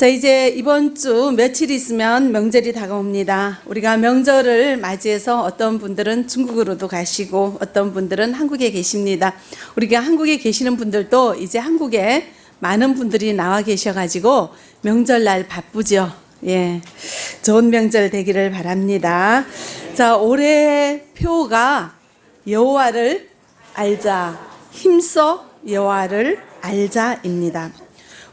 자, 이제 이번 주 며칠 있으면 명절이 다가옵니다. 우리가 명절을 맞이해서 어떤 분들은 중국으로도 가시고 어떤 분들은 한국에 계십니다. 우리가 한국에 계시는 분들도 이제 한국에 많은 분들이 나와 계셔가지고 명절날 바쁘죠. 예, 좋은 명절 되기를 바랍니다. 자, 올해 표가 여호와를 알자, 힘써 여호와를 알자입니다.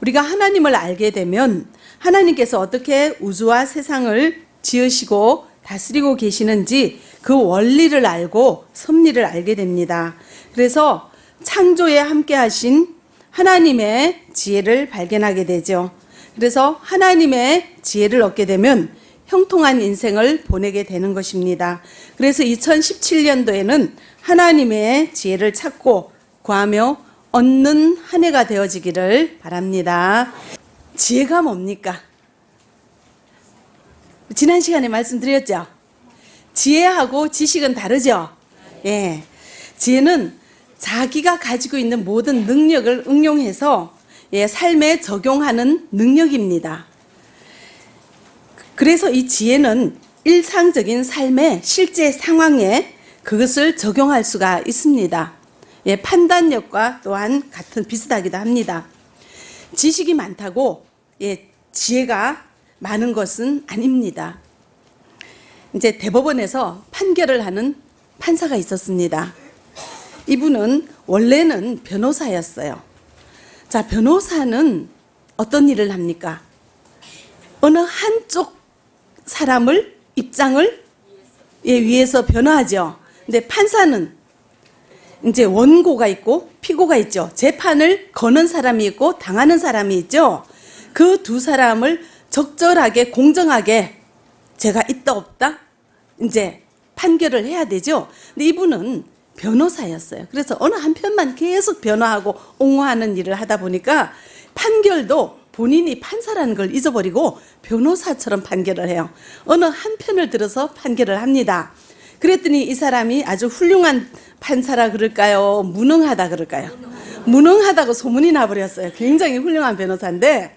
우리가 하나님을 알게 되면 하나님께서 어떻게 우주와 세상을 지으시고 다스리고 계시는지 그 원리를 알고 섭리를 알게 됩니다. 그래서 창조에 함께 하신 하나님의 지혜를 발견하게 되죠. 그래서 하나님의 지혜를 얻게 되면 형통한 인생을 보내게 되는 것입니다. 그래서 2017년도에는 하나님의 지혜를 찾고 구하며 얻는 한 해가 되어지기를 바랍니다. 지혜가 뭡니까? 지난 시간에 말씀드렸죠? 지혜하고 지식은 다르죠? 예. 지혜는 자기가 가지고 있는 모든 능력을 응용해서 삶에 적용하는 능력입니다. 그래서 이 지혜는 일상적인 삶의 실제 상황에 그것을 적용할 수가 있습니다. 판단력과 또한 비슷하기도 합니다. 지식이 많다고 지혜가 많은 것은 아닙니다. 이제 대법원에서 판결을 하는 판사가 있었습니다. 이분은 원래는 변호사였어요. 자, 변호사는 어떤 일을 합니까? 어느 한쪽 사람을 입장을 위해서 변호하죠. 근데 판사는 이제 원고가 있고 피고가 있죠. 재판을 거는 사람이 있고 당하는 사람이 있죠. 그 두 사람을 적절하게 공정하게 죄가 있다 없다 이제 판결을 해야 되죠. 근데 이분은 변호사였어요. 그래서 어느 한 편만 계속 변호하고 옹호하는 일을 하다 보니까 판결도 본인이 판사라는 걸 잊어버리고 변호사처럼 판결을 해요. 어느 한 편을 들어서 판결을 합니다. 그랬더니 이 사람이 아주 훌륭한 판사라 그럴까요? 무능하다 그럴까요? 무능하다고 소문이 나버렸어요. 굉장히 훌륭한 변호사인데,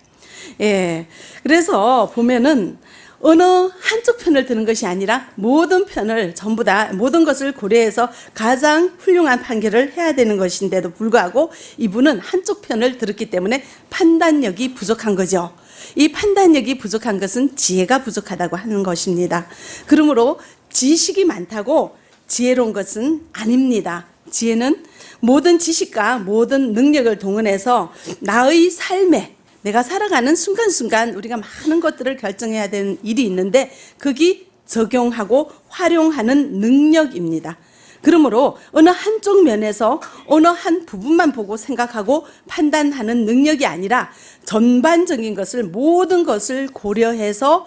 그래서 보면은 어느 한쪽 편을 드는 것이 아니라 모든 편을 전부 다 모든 것을 고려해서 가장 훌륭한 판결을 해야 되는 것인데도 불구하고 이분은 한쪽 편을 들었기 때문에 판단력이 부족한 거죠. 이 판단력이 부족한 것은 지혜가 부족하다고 하는 것입니다. 그러므로 지식이 많다고 지혜로운 것은 아닙니다. 지혜는 모든 지식과 모든 능력을 동원해서 나의 삶에 내가 살아가는 순간순간 우리가 많은 것들을 결정해야 되는 일이 있는데 거기 적용하고 활용하는 능력입니다. 그러므로 어느 한쪽 면에서 어느 한 부분만 보고 생각하고 판단하는 능력이 아니라 전반적인 것을 모든 것을 고려해서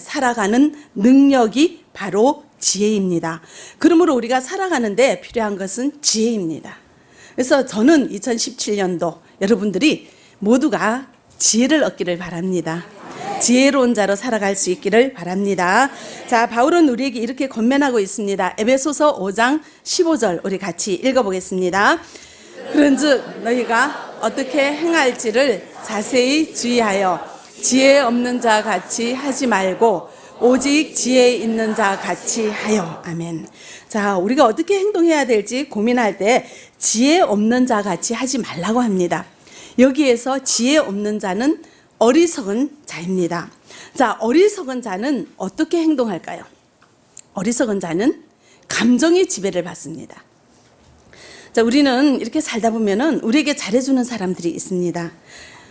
살아가는 능력이 바로 지혜입니다. 그러므로 우리가 살아가는데 필요한 것은 지혜입니다. 그래서 저는 2017년도 여러분들이 모두가 지혜를 얻기를 바랍니다. 지혜로운 자로 살아갈 수 있기를 바랍니다. 자, 바울은 우리에게 이렇게 권면하고 있습니다. 에베소서 5장 15절 우리 같이 읽어보겠습니다. 그런즉 너희가 어떻게 행할지를 자세히 주의하여 지혜 없는 자 같이 하지 말고 오직 지혜 있는 자 같이 하여. 아멘. 자, 우리가 어떻게 행동해야 될지 고민할 때 지혜 없는 자 같이 하지 말라고 합니다. 여기에서 지혜 없는 자는 어리석은 자입니다. 자, 어리석은 자는 어떻게 행동할까요? 어리석은 자는 감정의 지배를 받습니다. 자, 우리는 이렇게 살다 보면은 우리에게 잘해주는 사람들이 있습니다.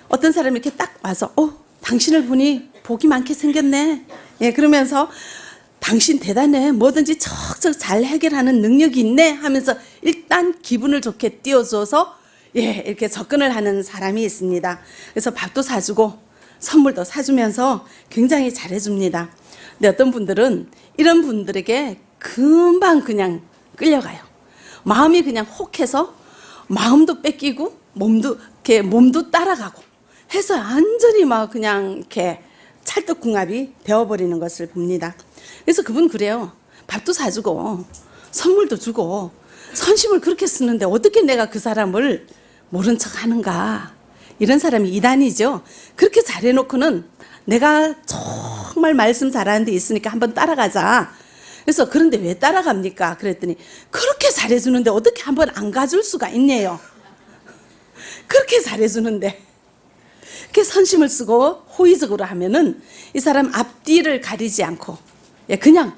어떤 사람이 이렇게 딱 와서 당신을 보니 복이 많게 생겼네. 그러면서 당신 대단해. 뭐든지 척척 잘 해결하는 능력이 있네 하면서 일단 기분을 좋게 띄워줘서 이렇게 접근을 하는 사람이 있습니다. 그래서 밥도 사주고 선물도 사주면서 굉장히 잘해줍니다. 근데 어떤 분들은 이런 분들에게 금방 그냥 끌려가요. 마음이 그냥 혹해서 마음도 뺏기고 몸도 따라가고 해서 완전히 막 그냥 이렇게 찰떡궁합이 되어버리는 것을 봅니다. 그래서 그분 그래요. 밥도 사주고 선물도 주고 선심을 그렇게 쓰는데 어떻게 내가 그 사람을 모른 척 하는가. 이런 사람이 이단이죠. 그렇게 잘해놓고는 내가 정말 말씀 잘하는 데 있으니까 한번 따라가자. 그래서 그런데 왜 따라갑니까? 그랬더니 그렇게 잘해주는데 어떻게 한번 안 가줄 수가 있네요. 그렇게 잘해주는데. 이렇게 선심을 쓰고 호의적으로 하면은 이 사람 앞뒤를 가리지 않고 그냥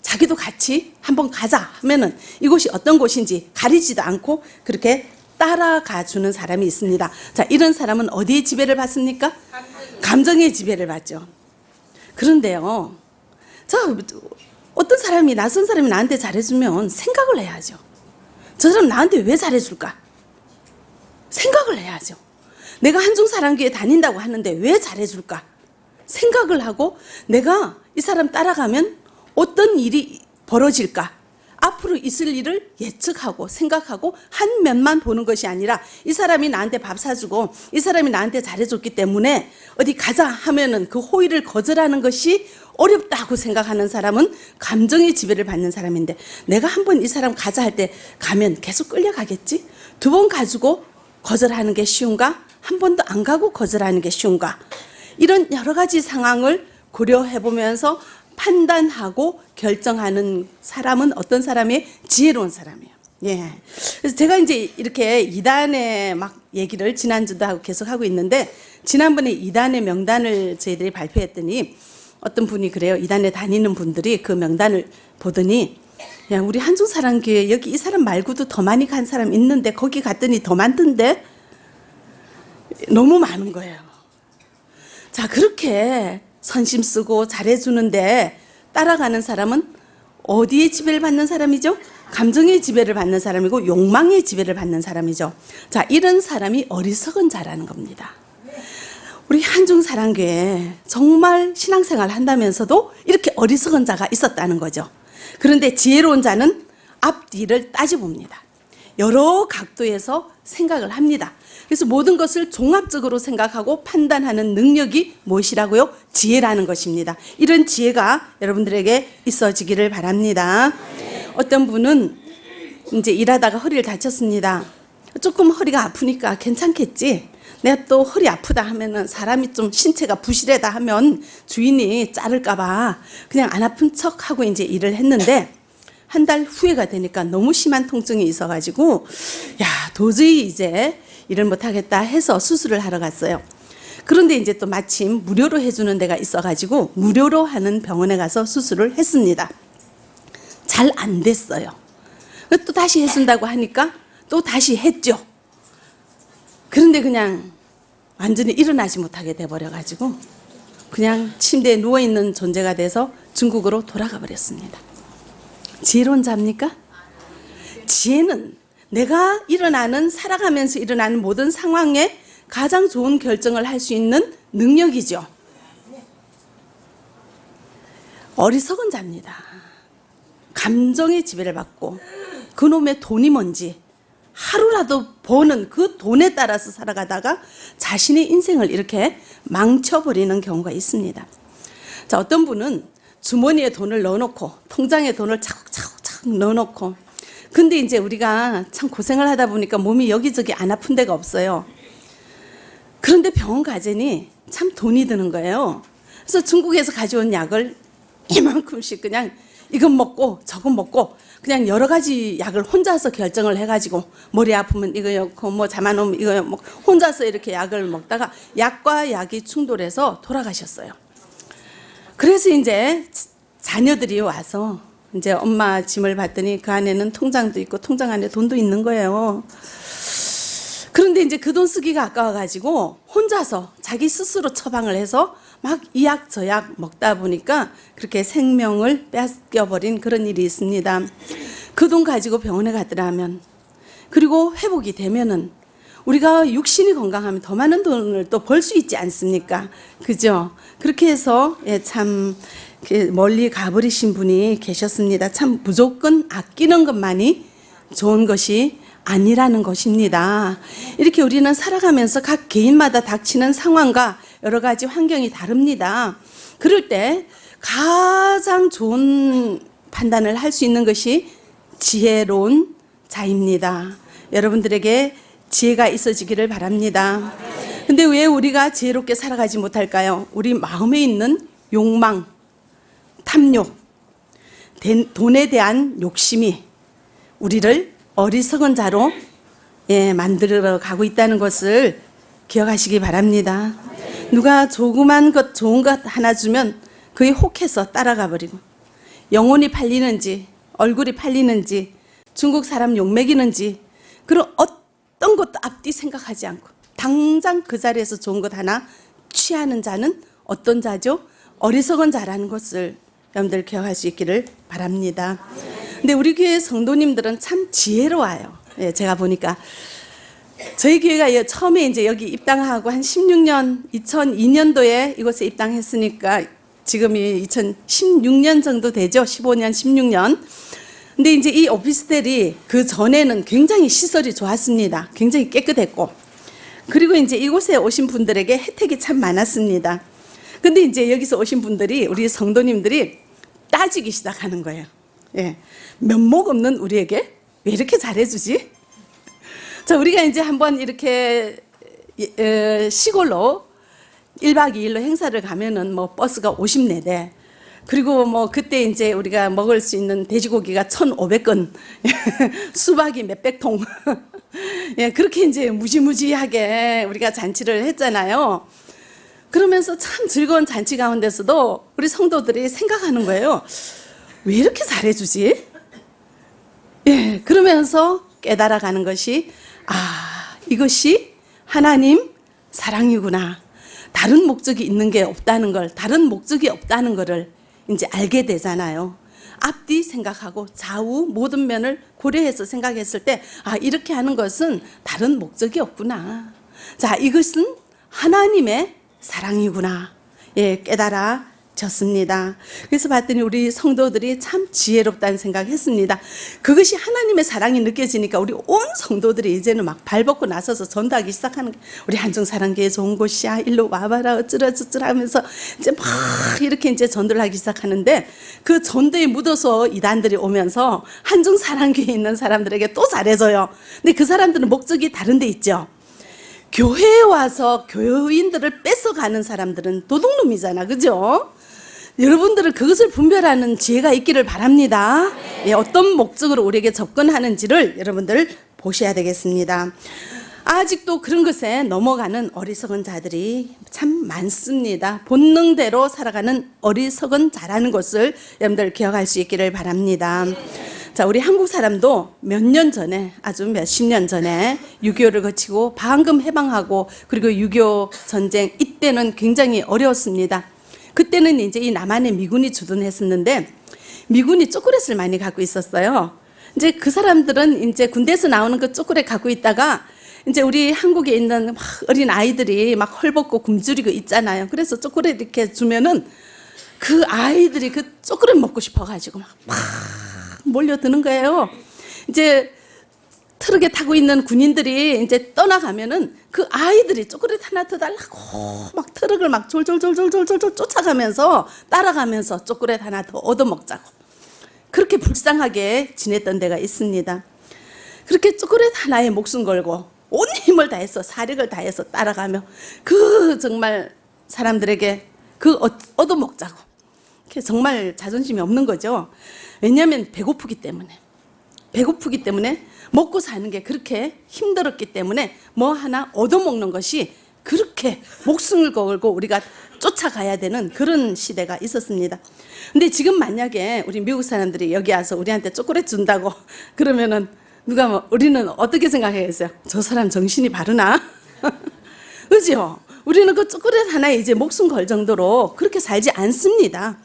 자기도 같이 한번 가자 하면은 이곳이 어떤 곳인지 가리지도 않고 그렇게 따라가 주는 사람이 있습니다. 자, 이런 사람은 어디에 지배를 받습니까? 감정의 지배를 받죠. 그런데요, 자, 어떤 사람이, 낯선 사람이 나한테 잘해주면 생각을 해야죠. 저 사람 나한테 왜 잘해줄까? 생각을 해야죠. 내가 한중사랑교회 다닌다고 하는데 왜 잘해줄까? 생각을 하고 내가 이 사람 따라가면 어떤 일이 벌어질까? 앞으로 있을 일을 예측하고 생각하고 한 면만 보는 것이 아니라 이 사람이 나한테 밥 사주고 이 사람이 나한테 잘해줬기 때문에 어디 가자 하면은 그 호의를 거절하는 것이 어렵다고 생각하는 사람은 감정의 지배를 받는 사람인데, 내가 한번 이 사람 가자 할 때 가면 계속 끌려가겠지? 두 번 가지고 거절하는 게 쉬운가? 한 번도 안 가고 거절하는 게 쉬운가? 이런 여러 가지 상황을 고려해 보면서 판단하고 결정하는 사람은 어떤 사람이에요? 지혜로운 사람이에요. 예. 그래서 제가 이제 이렇게 이단의 막 얘기를 지난주도 하고 계속 하고 있는데, 지난번에 이단의 명단을 저희들이 발표했더니 어떤 분이 그래요. 이단에 다니는 분들이 그 명단을 보더니, 야, 우리 한중사랑교회 여기 이 사람 말고도 더 많이 간 사람 있는데 거기 갔더니 더 많던데? 너무 많은 거예요. 자, 그렇게 선심 쓰고 잘해주는데 따라가는 사람은 어디에 지배를 받는 사람이죠? 감정의 지배를 받는 사람이고 욕망의 지배를 받는 사람이죠. 자, 이런 사람이 어리석은 자라는 겁니다. 우리 한중사랑교회에 정말 신앙생활 한다면서도 이렇게 어리석은 자가 있었다는 거죠. 그런데 지혜로운 자는 앞뒤를 따져봅니다. 여러 각도에서 생각을 합니다. 그래서 모든 것을 종합적으로 생각하고 판단하는 능력이 무엇이라고요? 지혜라는 것입니다. 이런 지혜가 여러분들에게 있어지기를 바랍니다. 어떤 분은 이제 일하다가 허리를 다쳤습니다. 조금 허리가 아프니까 괜찮겠지. 내가 또 허리 아프다 하면은 사람이 좀 신체가 부실하다 하면 주인이 자를까봐 그냥 안 아픈 척하고 이제 일을 했는데, 한 달 후에가 되니까 너무 심한 통증이 있어가지고 야, 도저히 이제 일을 못하겠다 해서 수술을 하러 갔어요. 그런데 이제 또 마침 무료로 해주는 데가 있어가지고 무료로 하는 병원에 가서 수술을 했습니다. 잘 안 됐어요. 또 다시 해준다고 하니까 또 다시 했죠. 그런데 그냥 완전히 일어나지 못하게 돼버려가지고 그냥 침대에 누워있는 존재가 돼서 중국으로 돌아가 버렸습니다. 지혜로운 자입니까? 지혜는 내가 살아가면서 일어나는 모든 상황에 가장 좋은 결정을 할 수 있는 능력이죠. 어리석은 자입니다. 감정의 지배를 받고 그놈의 돈이 뭔지 하루라도 버는 그 돈에 따라서 살아가다가 자신의 인생을 이렇게 망쳐버리는 경우가 있습니다. 자, 어떤 분은 주머니에 돈을 넣어놓고 통장에 돈을 차곡차곡 넣어놓고, 근데 이제 우리가 참 고생을 하다 보니까 몸이 여기저기 안 아픈 데가 없어요. 그런데 병원 가자니 참 돈이 드는 거예요. 그래서 중국에서 가져온 약을 이만큼씩 그냥 이건 먹고 저건 먹고 그냥 여러 가지 약을 혼자서 결정을 해가지고 머리 아프면 이거 넣고 뭐 잠 안 오면 이거 먹고 혼자서 이렇게 약을 먹다가 약과 약이 충돌해서 돌아가셨어요. 그래서 이제 자녀들이 와서 이제 엄마 짐을 봤더니 그 안에는 통장도 있고 통장 안에 돈도 있는 거예요. 그런데 이제 그 돈 쓰기가 아까워가지고 혼자서 자기 스스로 처방을 해서 막 이 약 저 약 먹다 보니까 그렇게 생명을 뺏겨버린 그런 일이 있습니다. 그 돈 가지고 병원에 갔더라면, 그리고 회복이 되면은 우리가 육신이 건강하면 더 많은 돈을 또 벌 수 있지 않습니까? 그죠? 그렇게 해서 참 멀리 가버리신 분이 계셨습니다. 참 무조건 아끼는 것만이 좋은 것이 아니라는 것입니다. 이렇게 우리는 살아가면서 각 개인마다 닥치는 상황과 여러 가지 환경이 다릅니다. 그럴 때 가장 좋은 판단을 할 수 있는 것이 지혜로운 자입니다. 여러분들에게 지혜가 있어지기를 바랍니다. 근데 왜 우리가 지혜롭게 살아가지 못할까요? 우리 마음에 있는 욕망, 탐욕, 돈에 대한 욕심이 우리를 어리석은 자로 만들어 가고 있다는 것을 기억하시기 바랍니다. 누가 조그만 것, 좋은 것 하나 주면 그게 혹해서 따라가 버리고, 영혼이 팔리는지 얼굴이 팔리는지 중국 사람 욕먹이는지 그런 어떤 것도 앞뒤 생각하지 않고 당장 그 자리에서 좋은 것 하나 취하는 자는 어떤 자죠? 어리석은 자라는 것을 여러분들 기억할 수 있기를 바랍니다. 근데 우리 교회 성도님들은 참 지혜로워요. 제가 보니까 저희 교회가 처음에 이제 여기 입당하고 한 16년, 2002년도에 이곳에 입당했으니까 지금이 2016년 정도 되죠. 15년, 16년. 근데 이제 이 오피스텔이 그 전에는 굉장히 시설이 좋았습니다. 굉장히 깨끗했고, 그리고 이제 이곳에 오신 분들에게 혜택이 참 많았습니다. 근데 이제 여기서 오신 분들이, 우리 성도님들이 따지기 시작하는 거예요. 면목 없는 우리에게 왜 이렇게 잘해주지? 자, 우리가 이제 한번 이렇게 시골로 1박 2일로 행사를 가면은 뭐 버스가 54대, 그리고 뭐 그때 이제 우리가 먹을 수 있는 돼지고기가 1,500건, 수박이 몇백 통, 그렇게 이제 무지무지하게 우리가 잔치를 했잖아요. 그러면서 참 즐거운 잔치 가운데서도 우리 성도들이 생각하는 거예요. 왜 이렇게 잘해주지? 그러면서 깨달아가는 것이, 이것이 하나님 사랑이구나. 다른 목적이 있는 게 없다는 걸, 다른 목적이 없다는 거를 이제 알게 되잖아요. 앞뒤 생각하고 좌우 모든 면을 고려해서 생각했을 때, 이렇게 하는 것은 다른 목적이 없구나. 자, 이것은 하나님의 사랑이구나. 깨달아졌습니다. 그래서 봤더니 우리 성도들이 참 지혜롭다는 생각했습니다. 그것이 하나님의 사랑이 느껴지니까 우리 온 성도들이 이제는 막 발벗고 나서서 전도하기 시작하는 거예요. 우리 한중사랑교회 좋은 곳이야. 일로 와봐라. 어쩌라저쩌라 하면서 이제 막 이렇게 이제 전도를 하기 시작하는데, 그 전도에 묻어서 이단들이 오면서 한중사랑교회에 있는 사람들에게 또 잘해줘요. 근데 그 사람들은 목적이 다른 데 있죠. 교회에 와서 교인들을 뺏어가는 사람들은 도둑놈이잖아, 그죠? 여러분들은 그것을 분별하는 지혜가 있기를 바랍니다. 어떤 목적으로 우리에게 접근하는지를 여러분들 보셔야 되겠습니다. 아직도 그런 것에 넘어가는 어리석은 자들이 참 많습니다. 본능대로 살아가는 어리석은 자라는 것을 여러분들 기억할 수 있기를 바랍니다. 자, 우리 한국 사람도 몇 년 전에, 아주 몇십 년 전에 6.25를 거치고 방금 해방하고, 그리고 6.25 전쟁, 이때는 굉장히 어려웠습니다. 그때는 이제 이 남한에 미군이 주둔했었는데, 미군이 초콜릿을 많이 갖고 있었어요. 이제 그 사람들은 이제 군대에서 나오는 그 초콜릿 갖고 있다가, 이제 우리 한국에 있는 어린 아이들이 막 헐벗고 굶주리고 있잖아요. 그래서 초콜릿 이렇게 주면은 그 아이들이 그 초콜릿 먹고 싶어가지고 막 몰려드는 거예요. 이제 트럭에 타고 있는 군인들이 이제 떠나가면은 그 아이들이 초콜릿 하나 더 달라고 막 트럭을 막 졸졸졸졸졸졸 쫓아가면서 따라가면서 초콜릿 하나 더 얻어먹자고, 그렇게 불쌍하게 지냈던 데가 있습니다. 그렇게 초콜릿 하나에 목숨 걸고 온 힘을 다해서, 사력을 다해서 따라가며 그 정말 사람들에게 그 얻어먹자고, 정말 자존심이 없는 거죠. 왜냐하면 배고프기 때문에 먹고 사는 게 그렇게 힘들었기 때문에 뭐 하나 얻어먹는 것이 그렇게 목숨을 걸고 우리가 쫓아가야 되는 그런 시대가 있었습니다. 근데 지금 만약에 우리 미국 사람들이 여기 와서 우리한테 초콜릿 준다고 그러면은 우리는 어떻게 생각하겠어요? 저 사람 정신이 바르나? 그죠? 우리는 그 초콜릿 하나에 이제 목숨 걸 정도로 그렇게 살지 않습니다.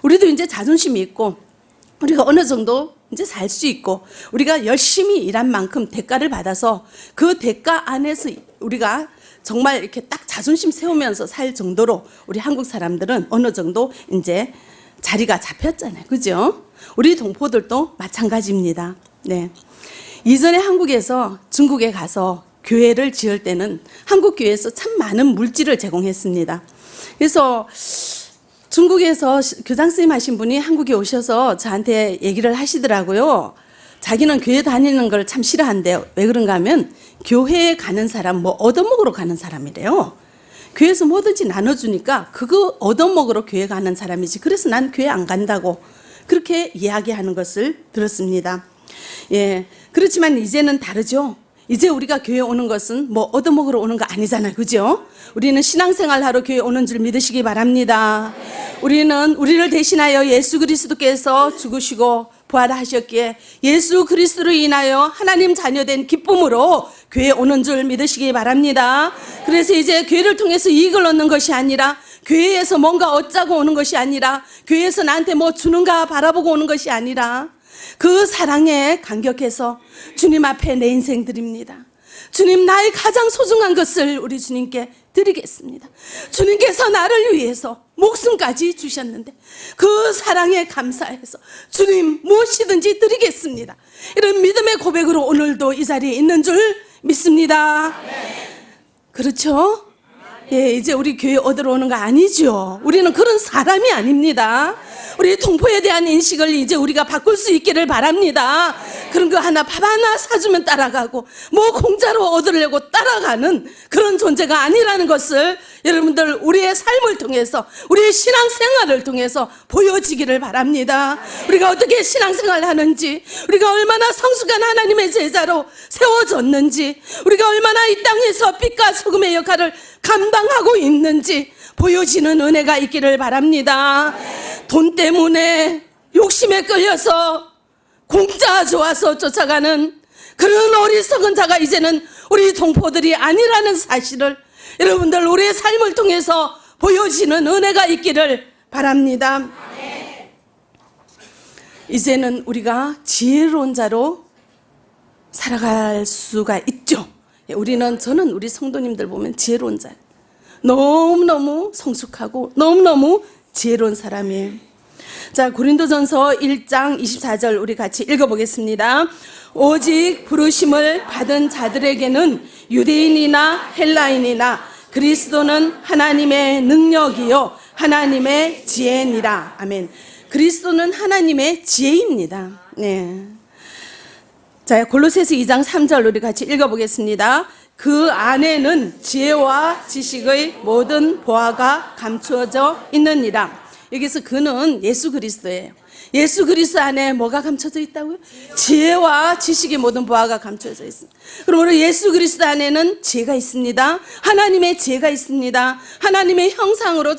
우리도 이제 자존심이 있고, 우리가 어느 정도 이제 살 수 있고, 우리가 열심히 일한 만큼 대가를 받아서 그 대가 안에서 우리가 정말 이렇게 딱 자존심 세우면서 살 정도로 우리 한국 사람들은 어느 정도 이제 자리가 잡혔잖아요. 그죠? 우리 동포들도 마찬가지입니다. 네. 이전에 한국에서 중국에 가서 교회를 지을 때는 한국 교회에서 참 많은 물질을 제공했습니다. 그래서 중국에서 교장 선생님 하신 분이 한국에 오셔서 저한테 얘기를 하시더라고요. 자기는 교회 다니는 걸 참 싫어한대요. 왜 그런가 하면 교회에 가는 사람 뭐 얻어먹으러 가는 사람이래요. 교회에서 뭐든지 나눠주니까 그거 얻어먹으러 교회 가는 사람이지. 그래서 난 교회 안 간다고 그렇게 이야기하는 것을 들었습니다. 예, 그렇지만 이제는 다르죠. 이제 우리가 교회 오는 것은 뭐 얻어먹으러 오는 거 아니잖아요. 그죠? 우리는 신앙생활 하러 교회 오는 줄 믿으시기 바랍니다. 우리는 우리를 대신하여 예수 그리스도께서 죽으시고 부활하셨기에 예수 그리스도로 인하여 하나님 자녀된 기쁨으로 교회 오는 줄 믿으시기 바랍니다. 그래서 이제 교회를 통해서 이익을 얻는 것이 아니라, 교회에서 뭔가 얻자고 오는 것이 아니라, 교회에서 나한테 뭐 주는가 바라보고 오는 것이 아니라, 그 사랑에 감격해서 주님 앞에 내 인생 드립니다. 주님, 나의 가장 소중한 것을 우리 주님께 드리겠습니다. 주님께서 나를 위해서 목숨까지 주셨는데 그 사랑에 감사해서 주님 무엇이든지 드리겠습니다. 이런 믿음의 고백으로 오늘도 이 자리에 있는 줄 믿습니다. 그렇죠? 예, 이제 우리 교회 얻으러 오는 거 아니죠. 우리는 그런 사람이 아닙니다. 우리 동포에 대한 인식을 이제 우리가 바꿀 수 있기를 바랍니다. 그런 거 하나, 밥 하나 사주면 따라가고 뭐 공짜로 얻으려고 따라가는 그런 존재가 아니라는 것을 여러분들 우리의 삶을 통해서, 우리의 신앙생활을 통해서 보여지기를 바랍니다. 우리가 어떻게 신앙생활을 하는지, 우리가 얼마나 성숙한 하나님의 제자로 세워졌는지, 우리가 얼마나 이 땅에서 빛과 소금의 역할을 감당하고 있는지 보여지는 은혜가 있기를 바랍니다. 돈 때문에 욕심에 끌려서 공짜 좋아서 쫓아가는 그런 어리석은 자가 이제는 우리 동포들이 아니라는 사실을 여러분들 우리의 삶을 통해서 보여지는 은혜가 있기를 바랍니다. 이제는 우리가 지혜로운 자로 살아갈 수가 있죠. 저는 우리 성도님들 보면 지혜로운 자예요. 너무너무 성숙하고 너무너무 지혜로운 사람이에요. 자, 고린도전서 1장 24절 우리 같이 읽어보겠습니다. 오직 부르심을 받은 자들에게는 유대인이나 헬라인이나 그리스도는 하나님의 능력이요 하나님의 지혜니라. 아멘. 그리스도는 하나님의 지혜입니다. 네. 자, 골로새서 2장 3절 우리 같이 읽어보겠습니다. 그 안에는 지혜와 지식의 모든 보화가 감추어져 있느니라. 여기서 그는 예수 그리스도예요. 예수 그리스도 안에 뭐가 감춰져 있다고요? 지혜와 지식의 모든 보화가 감춰져 있습니다. 그러므로 예수 그리스도 안에는 지혜가 있습니다. 하나님의 지혜가 있습니다. 하나님의 형상으로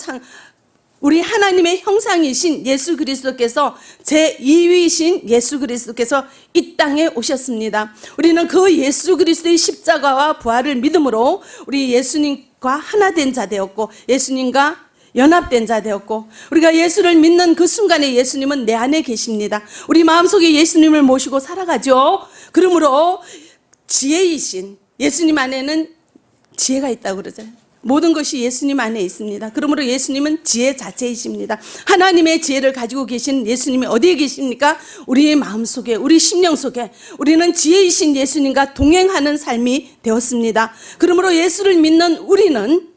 우리 하나님의 형상이신 예수 그리스도께서 제2위이신 예수 그리스도께서 이 땅에 오셨습니다. 우리는 그 예수 그리스도의 십자가와 부활을 믿음으로 우리 예수님과 하나 된 자 되었고, 예수님과 연합된 자 되었고, 우리가 예수를 믿는 그 순간에 예수님은 내 안에 계십니다. 우리 마음속에 예수님을 모시고 살아가죠. 그러므로 지혜이신 예수님 안에는 지혜가 있다고 그러잖아요. 모든 것이 예수님 안에 있습니다. 그러므로 예수님은 지혜 자체이십니다. 하나님의 지혜를 가지고 계신 예수님이 어디에 계십니까? 우리의 마음속에, 우리 심령 속에 우리는 지혜이신 예수님과 동행하는 삶이 되었습니다. 그러므로 예수를 믿는 우리는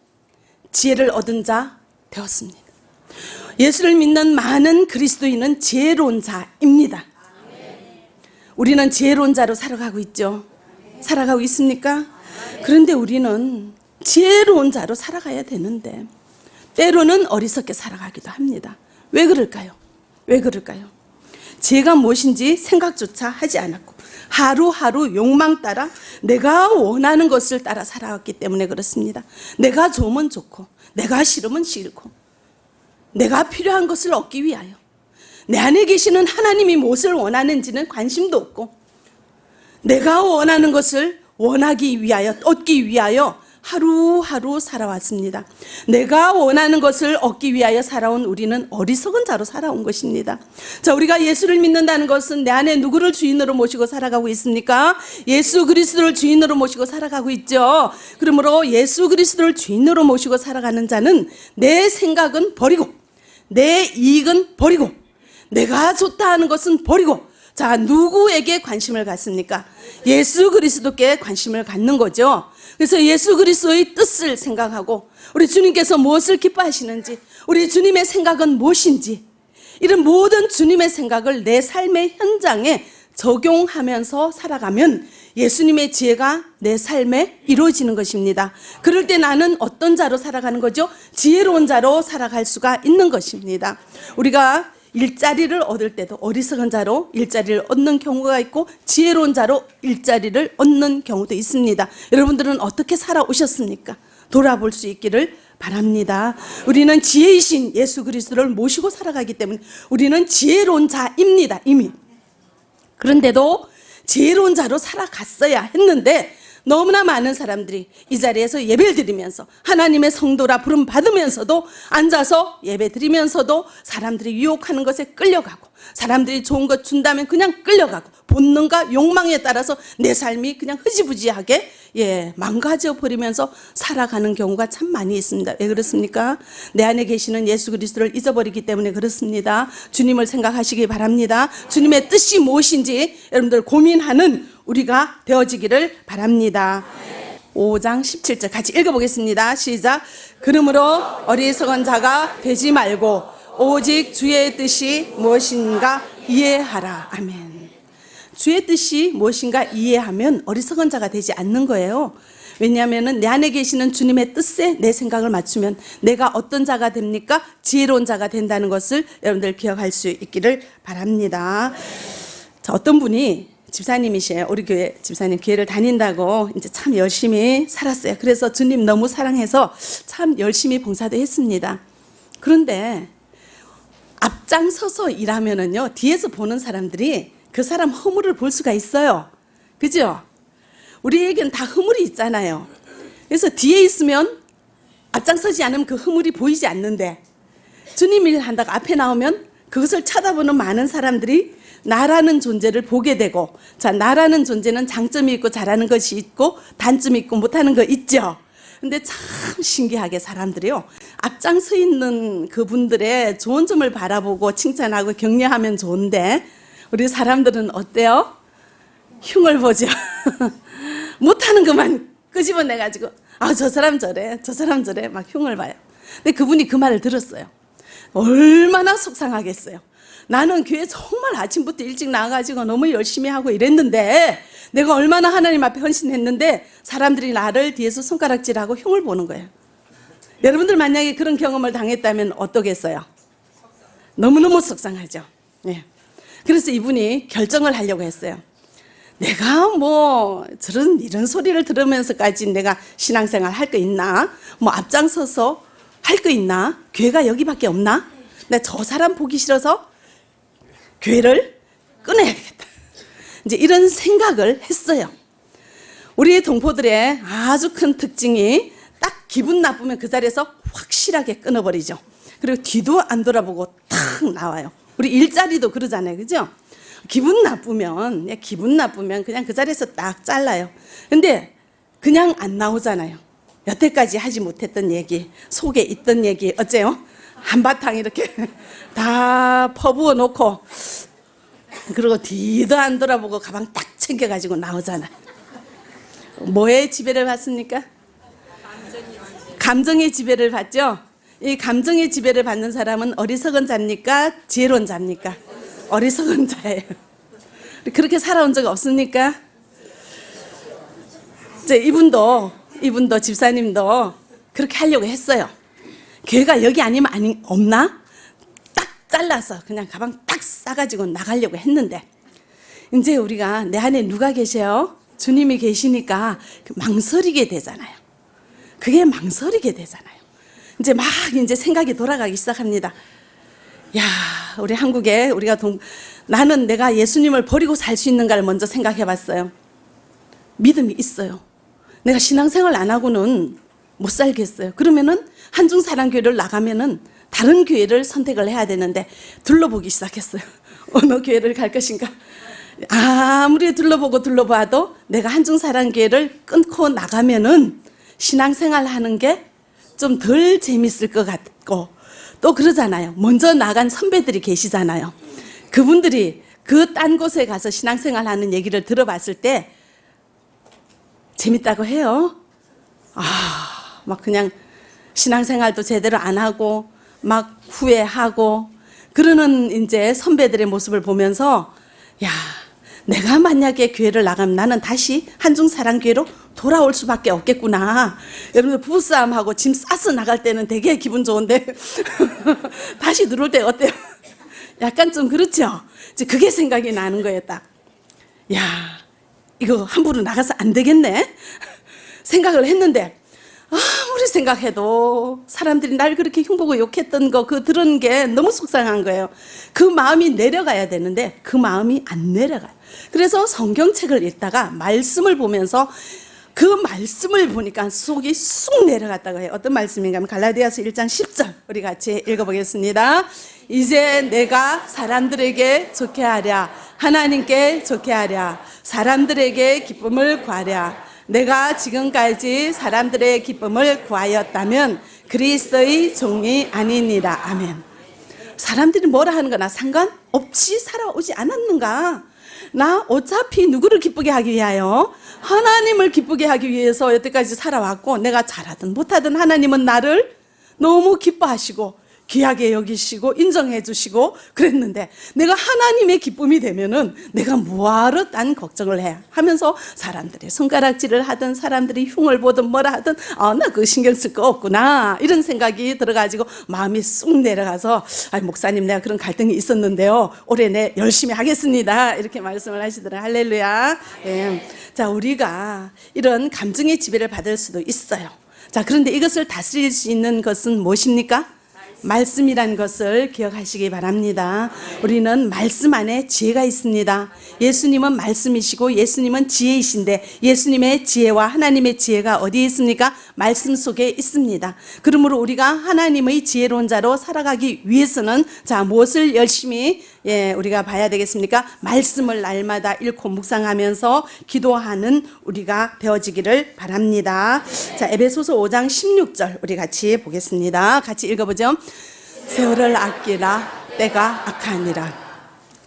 지혜를 얻은 자 되었습니다. 예수를 믿는 많은 그리스도인은 지혜로운 자입니다. 우리는 지혜로운 자로 살아가고 있죠. 살아가고 있습니까? 그런데 우리는 지혜로운 자로 살아가야 되는데 때로는 어리석게 살아가기도 합니다. 왜 그럴까요? 왜 그럴까요? 지혜가 무엇인지 생각조차 하지 않았고 하루하루 욕망 따라 내가 원하는 것을 따라 살아왔기 때문에 그렇습니다. 내가 좋으면 좋고 내가 싫으면 싫고 내가 필요한 것을 얻기 위하여 내 안에 계시는 하나님이 무엇을 원하는지는 관심도 없고 내가 원하는 것을 원하기 위하여, 얻기 위하여 하루하루 살아왔습니다. 내가 원하는 것을 얻기 위하여 살아온 우리는 어리석은 자로 살아온 것입니다. 자, 우리가 예수를 믿는다는 것은 내 안에 누구를 주인으로 모시고 살아가고 있습니까? 예수 그리스도를 주인으로 모시고 살아가고 있죠. 그러므로 예수 그리스도를 주인으로 모시고 살아가는 자는 내 생각은 버리고 내 이익은 버리고 내가 좋다 하는 것은 버리고, 자, 누구에게 관심을 갖습니까? 예수 그리스도께 관심을 갖는 거죠. 그래서 예수 그리스도의 뜻을 생각하고 우리 주님께서 무엇을 기뻐하시는지, 우리 주님의 생각은 무엇인지, 이런 모든 주님의 생각을 내 삶의 현장에 적용하면서 살아가면 예수님의 지혜가 내 삶에 이루어지는 것입니다. 그럴 때 나는 어떤 자로 살아가는 거죠? 지혜로운 자로 살아갈 수가 있는 것입니다. 우리가 일자리를 얻을 때도 어리석은 자로 일자리를 얻는 경우가 있고 지혜로운 자로 일자리를 얻는 경우도 있습니다. 여러분들은 어떻게 살아오셨습니까? 돌아볼 수 있기를 바랍니다. 우리는 지혜이신 예수 그리스도를 모시고 살아가기 때문에 우리는 지혜로운 자입니다. 이미. 그런데도 지혜로운 자로 살아갔어야 했는데 너무나 많은 사람들이 이 자리에서 예배를 드리면서 하나님의 성도라 부름 받으면서도 앉아서 예배 드리면서도 사람들이 유혹하는 것에 끌려가고 사람들이 좋은 것 준다면 그냥 끌려가고 본능과 욕망에 따라서 내 삶이 그냥 흐지부지하게 망가져 버리면서 살아가는 경우가 참 많이 있습니다. 왜 그렇습니까? 내 안에 계시는 예수 그리스도를 잊어버리기 때문에 그렇습니다. 주님을 생각하시기 바랍니다. 주님의 뜻이 무엇인지 여러분들 고민하는 우리가 되어지기를 바랍니다. 5장 17절 같이 읽어보겠습니다. 시작. 그러므로 어리석은 자가 되지 말고 오직 주의 뜻이 무엇인가 이해하라. 아멘. 주의 뜻이 무엇인가 이해하면 어리석은 자가 되지 않는 거예요. 왜냐하면 내 안에 계시는 주님의 뜻에 내 생각을 맞추면 내가 어떤 자가 됩니까? 지혜로운 자가 된다는 것을 여러분들 기억할 수 있기를 바랍니다. 자, 어떤 분이 집사님이세요. 우리 교회 집사님 교회를 다닌다고 이제 참 열심히 살았어요. 그래서 주님 너무 사랑해서 참 열심히 봉사도 했습니다. 그런데 앞장서서 일하면은요, 뒤에서 보는 사람들이 그 사람 허물을 볼 수가 있어요. 그죠? 우리에겐 다 허물이 있잖아요. 그래서 뒤에 있으면 앞장서지 않으면 그 허물이 보이지 않는데 주님 일 한다고 앞에 나오면 그것을 쳐다보는 많은 사람들이 나라는 존재를 보게 되고, 자, 나라는 존재는 장점이 있고 잘하는 것이 있고 단점이 있고 못하는 거 있죠. 근데 참 신기하게 사람들이요, 앞장서 있는 그분들의 좋은 점을 바라보고 칭찬하고 격려하면 좋은데 우리 사람들은 어때요? 흉을 보죠. 못하는 것만 끄집어내가지고 저 사람 저래, 저 사람 저래 막 흉을 봐요. 근데 그분이 그 말을 들었어요. 얼마나 속상하겠어요. 나는 교회 정말 아침부터 일찍 나가가지고 너무 열심히 하고 이랬는데 내가 얼마나 하나님 앞에 헌신했는데 사람들이 나를 뒤에서 손가락질하고 흉을 보는 거예요. 여러분들 만약에 그런 경험을 당했다면 어떠겠어요? 너무너무 속상하죠. 네. 그래서 이분이 결정을 하려고 했어요. 내가 뭐 이런 소리를 들으면서까지 내가 신앙생활 할 거 있나? 뭐 앞장서서 할 거 있나? 교회가 여기밖에 없나? 나 저 사람 보기 싫어서 교회를 끊어야겠다. 이제 이런 생각을 했어요. 우리 동포들의 아주 큰 특징이 딱 기분 나쁘면 그 자리에서 확실하게 끊어버리죠. 그리고 뒤도 안 돌아보고 탁 나와요. 우리 일자리도 그러잖아요. 그죠? 기분 나쁘면 그냥 그 자리에서 딱 잘라요. 근데 그냥 안 나오잖아요. 여태까지 하지 못했던 얘기, 속에 있던 얘기 어째요? 한바탕 이렇게 다 퍼부어 놓고 그리고 뒤도 안 돌아보고 가방 딱 챙겨가지고 나오잖아요. 뭐의 지배를 받습니까? 감정의 지배를 받죠? 이 감정의 지배를 받는 사람은 어리석은 자입니까? 지혜로운 자입니까? 어리석은 자예요. 그렇게 살아온 적 없습니까? 이분도 집사님도 그렇게 하려고 했어요. 교회가 여기 아니면 없나? 딱 잘라서 그냥 가방 딱 싸가지고 나가려고 했는데 이제 우리가 내 안에 누가 계세요? 주님이 계시니까 망설이게 되잖아요. 그게 망설이게 되잖아요. 이제 생각이 돌아가기 시작합니다. 야, 우리 한국에 나는 내가 예수님을 버리고 살 수 있는가를 먼저 생각해 봤어요. 믿음이 있어요. 내가 신앙생활 안 하고는 못 살겠어요. 그러면은 한중사랑교회를 나가면은 다른 교회를 선택을 해야 되는데 둘러보기 시작했어요. 어느 교회를 갈 것인가? 아무리 둘러봐도 내가 한중사랑교회를 끊고 나가면은 신앙생활 하는 게 좀 덜 재밌을 것 같고 또 그러잖아요. 먼저 나간 선배들이 계시잖아요. 그분들이 그 딴 곳에 가서 신앙생활 하는 얘기를 들어봤을 때 재밌다고 해요. 막 그냥 신앙생활도 제대로 안 하고 막 후회하고 그러는 이제 선배들의 모습을 보면서 야, 내가 만약에 교회를 나가면 나는 다시 한중사랑교회로 돌아올 수밖에 없겠구나. 여러분들 부부싸움하고 짐 싸서 나갈 때는 되게 기분 좋은데 다시 들어올 때 어때요? 약간 좀 그렇죠? 이제 그게 생각이 나는 거예요. 딱 야, 이거 함부로 나가서 안 되겠네 생각을 했는데, 아무리 생각해도 사람들이 날 그렇게 흉보고 욕했던 거 그 들은 게 너무 속상한 거예요. 그 마음이 내려가야 되는데 그 마음이 안 내려가요. 그래서 성경책을 읽다가 말씀을 보면서 그 말씀을 보니까 속이 쑥 내려갔다고 해요. 어떤 말씀인가 하면 갈라디아서 1장 10절 우리 같이 읽어보겠습니다. 이제 내가 사람들에게 좋게 하랴, 하나님께 좋게 하랴, 사람들에게 기쁨을 구하랴. 내가 지금까지 사람들의 기쁨을 구하였다면 그리스도의 종이 아니니라. 아멘. 사람들이 뭐라 하는 거나 상관없이 살아오지 않았는가? 나 어차피 누구를 기쁘게 하기 위하여? 하나님을 기쁘게 하기 위해서 여태까지 살아왔고, 내가 잘하든 못하든 하나님은 나를 너무 기뻐하시고 귀하게 여기시고 인정해 주시고 그랬는데, 내가 하나님의 기쁨이 되면은 내가 뭐하러 딴 걱정을 해 하면서 사람들이 손가락질을 하든 사람들이 흉을 보든 뭐라 하든 나 그거 신경 쓸 거 없구나 이런 생각이 들어가지고 마음이 쑥 내려가서, 목사님 내가 그런 갈등이 있었는데요, 올해 내 열심히 하겠습니다 이렇게 말씀을 하시더라고요. 할렐루야. 예. 자, 우리가 이런 감정의 지배를 받을 수도 있어요. 자, 그런데 이것을 다스릴 수 있는 것은 무엇입니까? 말씀이란 것을 기억하시기 바랍니다. 우리는 말씀 안에 지혜가 있습니다. 예수님은 말씀이시고 예수님은 지혜이신데, 예수님의 지혜와 하나님의 지혜가 어디에 있습니까? 말씀 속에 있습니다. 그러므로 우리가 하나님의 지혜로운 자로 살아가기 위해서는, 자, 무엇을 열심히 우리가 봐야 되겠습니까? 말씀을 날마다 읽고 묵상하면서 기도하는 우리가 되어지기를 바랍니다. 자, 에베소서 5장 16절 우리 같이 보겠습니다. 같이 읽어보죠. 세월을 아끼라, 때가 악하니라.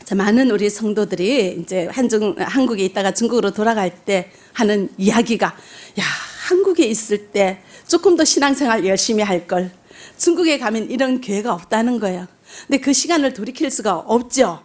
자, 많은 우리 성도들이 이제 한국에 있다가 중국으로 돌아갈 때 하는 이야기가, 야, 한국에 있을 때 조금 더 신앙생활 열심히 할 걸. 중국에 가면 이런 교회가 없다는 거예요. 근데 그 시간을 돌이킬 수가 없죠.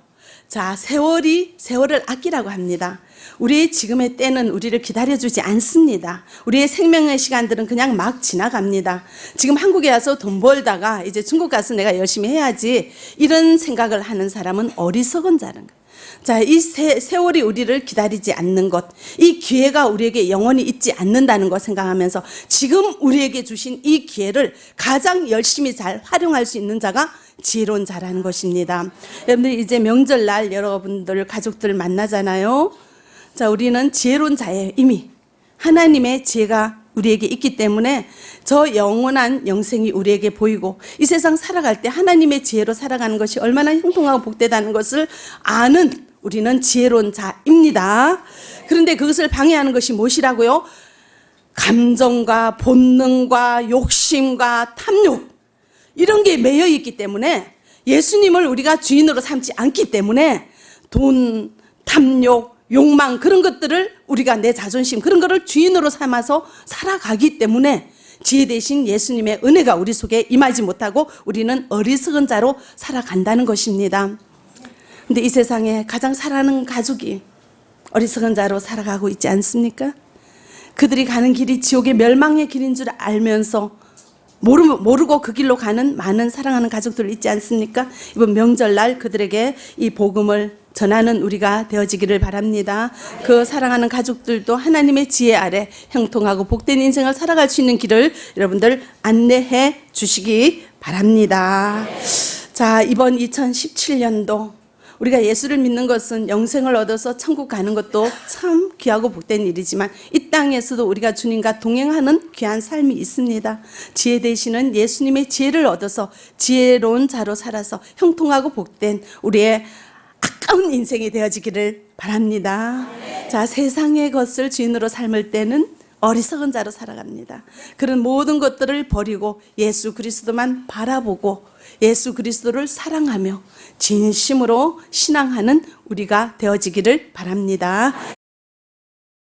자, 세월을 아끼라고 합니다. 우리의 지금의 때는 우리를 기다려주지 않습니다. 우리의 생명의 시간들은 그냥 막 지나갑니다. 지금 한국에 와서 돈 벌다가 이제 중국 가서 내가 열심히 해야지 이런 생각을 하는 사람은 어리석은 자는 거예요. 자, 이 세월이 우리를 기다리지 않는 것, 이 기회가 우리에게 영원히 있지 않는다는 것 생각하면서 지금 우리에게 주신 이 기회를 가장 열심히 잘 활용할 수 있는 자가 지혜로운 자라는 것입니다. 여러분들 이제 명절날 여러분들 가족들 만나잖아요. 자, 우리는 지혜로운 자예요. 이미 하나님의 지혜가 우리에게 있기 때문에 저 영원한 영생이 우리에게 보이고, 이 세상 살아갈 때 하나님의 지혜로 살아가는 것이 얼마나 형통하고 복되다는 것을 아는 우리는 지혜로운 자입니다. 그런데 그것을 방해하는 것이 무엇이라고요? 감정과 본능과 욕심과 탐욕, 이런 게 매여 있기 때문에, 예수님을 우리가 주인으로 삼지 않기 때문에 돈, 탐욕, 욕망, 그런 것들을 우리가, 내 자존심, 그런 거를 주인으로 삼아서 살아가기 때문에 지혜 대신 예수님의 은혜가 우리 속에 임하지 못하고 우리는 어리석은 자로 살아간다는 것입니다. 근데 이 세상에 가장 사랑하는 가족이 어리석은 자로 살아가고 있지 않습니까? 그들이 가는 길이 지옥의 멸망의 길인 줄 알면서 모르고 그 길로 가는 많은 사랑하는 가족들 있지 않습니까? 이번 명절날 그들에게 이 복음을 전하는 우리가 되어지기를 바랍니다. 그 사랑하는 가족들도 하나님의 지혜 아래 형통하고 복된 인생을 살아갈 수 있는 길을 여러분들 안내해 주시기 바랍니다. 자, 이번 2017년도 우리가 예수를 믿는 것은 영생을 얻어서 천국 가는 것도 참 귀하고 복된 일이지만, 이 땅에서도 우리가 주님과 동행하는 귀한 삶이 있습니다. 지혜 되시는 예수님의 지혜를 얻어서 지혜로운 자로 살아서 형통하고 복된 우리의 아까운 인생이 되어지기를 바랍니다. 자, 세상의 것을 주인으로 삶을 때는 어리석은 자로 살아갑니다. 그런 모든 것들을 버리고 예수 그리스도만 바라보고 예수 그리스도를 사랑하며 진심으로 신앙하는 우리가 되어지기를 바랍니다.